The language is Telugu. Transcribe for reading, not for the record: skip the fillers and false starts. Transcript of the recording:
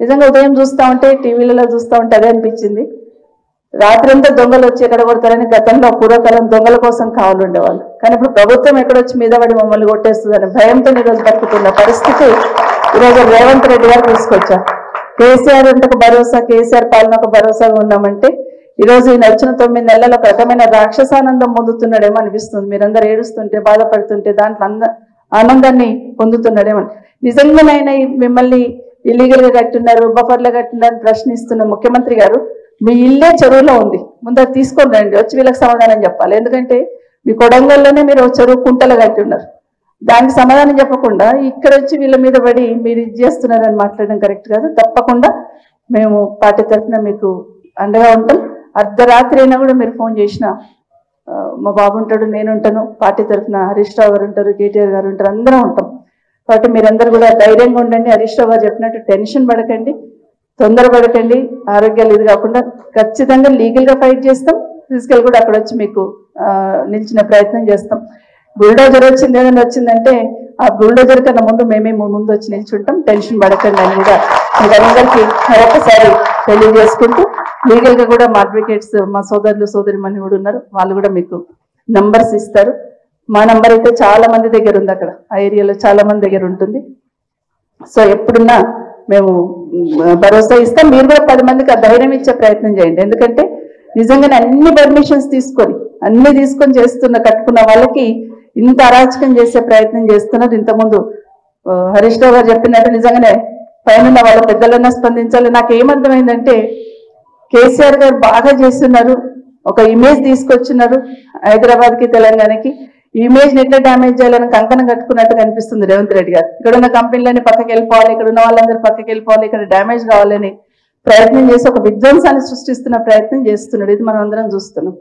నిజంగా ఉదయం చూస్తూ ఉంటే టీవీలలో చూస్తూ ఉంటే అదే అనిపించింది. రాత్రంతా దొంగలు వచ్చి ఎక్కడ కొడతారని గతంలో పూర్వకాలం దొంగల కోసం కావాలి ఉండేవాళ్ళు. కానీ ఇప్పుడు ప్రభుత్వం ఎక్కడొచ్చి మీద పడి మమ్మల్ని కొట్టేస్తుందని భయంతో ఈరోజు బతుకుతున్న పరిస్థితి ఈరోజు రేవంత్ రెడ్డి గారు తీసుకొచ్చారు. కేసీఆర్ అంటే ఒక భరోసా, కేసీఆర్ పాలన ఒక భరోసాగా ఉన్నామంటే ఈరోజు ఈయన వచ్చిన 9 నెలల ఒక రకమైన రాక్షసానందం పొందుతున్నాడేమో అనిపిస్తుంది. మీరందరూ ఏడుస్తుంటే బాధపడుతుంటే దాంట్లో ఆనందాన్ని పొందుతున్నాడేమో. నిజంగానైనా మిమ్మల్ని ఇల్లీగల్ గా కట్టున్నారు, బఫర్లో కట్టున్నారు ప్రశ్నిస్తున్న ముఖ్యమంత్రి గారు, మీ ఇల్లే చెరువులో ఉంది, ముందు తీసుకొని రండి, వచ్చి వీళ్ళకి సమాధానం చెప్పాలి. ఎందుకంటే మీ కొడంగల్లోనే మీరు చెరువు కుంటలు కట్టి ఉన్నారు, దానికి సమాధానం చెప్పకుండా ఇక్కడ వచ్చి వీళ్ళ మీద పడి మీరు ఇది చేస్తున్నారని మాట్లాడడం కరెక్ట్ కాదు. తప్పకుండా మేము పార్టీ తరఫున మీకు అండగా ఉంటాం. అర్ధరాత్రి అయినా కూడా మీరు ఫోన్ చేసినా మా బాబు ఉంటాడు, నేను ఉంటాను, పార్టీ తరఫున హరీష్ రావు గారు ఉంటారు, కేటీఆర్ గారు ఉంటారు, అందరం ఉంటాం. కాబట్టి మీరందరూ కూడా ధైర్యంగా ఉండండి. హరీష్ రావు గారు చెప్పినట్టు టెన్షన్ పడకండి, తొందరపడకండి, ఆరోగ్యాలు ఇది కాకుండా ఖచ్చితంగా లీగల్గా ఫైట్ చేస్తాం. ఫిజికల్ కూడా అక్కడ వచ్చి మీకు నిలిచిన ప్రయత్నం చేస్తాం. బుల్డోజర్ వచ్చింది ఏదైనా వచ్చిందంటే ఆ బుల్డోజర్ కన్నా ముందు మేమే ముందు వచ్చి నిల్చుంటాం. టెన్షన్ పడకండి అని కూడా మీరందరికీ మరొకసారి తెలియజేసుకుంటూ, లీగల్ గా కూడా మా అడ్వకేట్స్ మా సోదరులు సోదరిమణి కూడా ఉన్నారు, వాళ్ళు కూడా మీకు నంబర్స్ ఇస్తారు. మా నంబర్ అయితే చాలా మంది దగ్గర ఉంది, అక్కడ ఆ ఏరియాలో చాలా మంది దగ్గర ఉంటుంది. సో ఎప్పుడున్నా మేము భరోసా ఇస్తాం. మీరు కూడా 10 మందికి ధైర్యం ఇచ్చే ప్రయత్నం చేయండి. ఎందుకంటే నిజంగానే అన్ని పర్మిషన్స్ తీసుకొని చేస్తున్న కట్టుకున్న వాళ్ళకి ఇంత అరాచకం చేసే ప్రయత్నం చేస్తున్నారు. ఇంతకుముందు హరీష్ రావు గారు చెప్పినట్టు నిజంగానే పైన వాళ్ళ పెద్దలన్నా స్పందించాలి. నాకు ఏమర్థమైందంటే కేసీఆర్ గారు బాగా చేస్తున్నారు, ఒక ఇమేజ్ తీసుకొచ్చినారు హైదరాబాద్కి తెలంగాణకి. ఈ ఇమేజ్ ఎట్లా డ్యామేజ్ చేయాలని కంకణం కట్టుకున్నట్టుగా అనిపిస్తుంది రేవంత్ రెడ్డి గారు. ఇక్కడ ఉన్న కంపెనీలన్నీ పక్కకి వెళ్ళిపోవాలి, ఇక్కడ ఉన్న వాళ్ళందరూ పక్కకి వెళ్ళిపోవాలి, ఇక్కడ డ్యామేజ్ కావాలని ప్రయత్నం చేసి ఒక విధ్వంసాన్ని సృష్టిస్తున్న ప్రయత్నం చేస్తున్నాడు. ఇది మనం అందరం చూస్తున్నాం.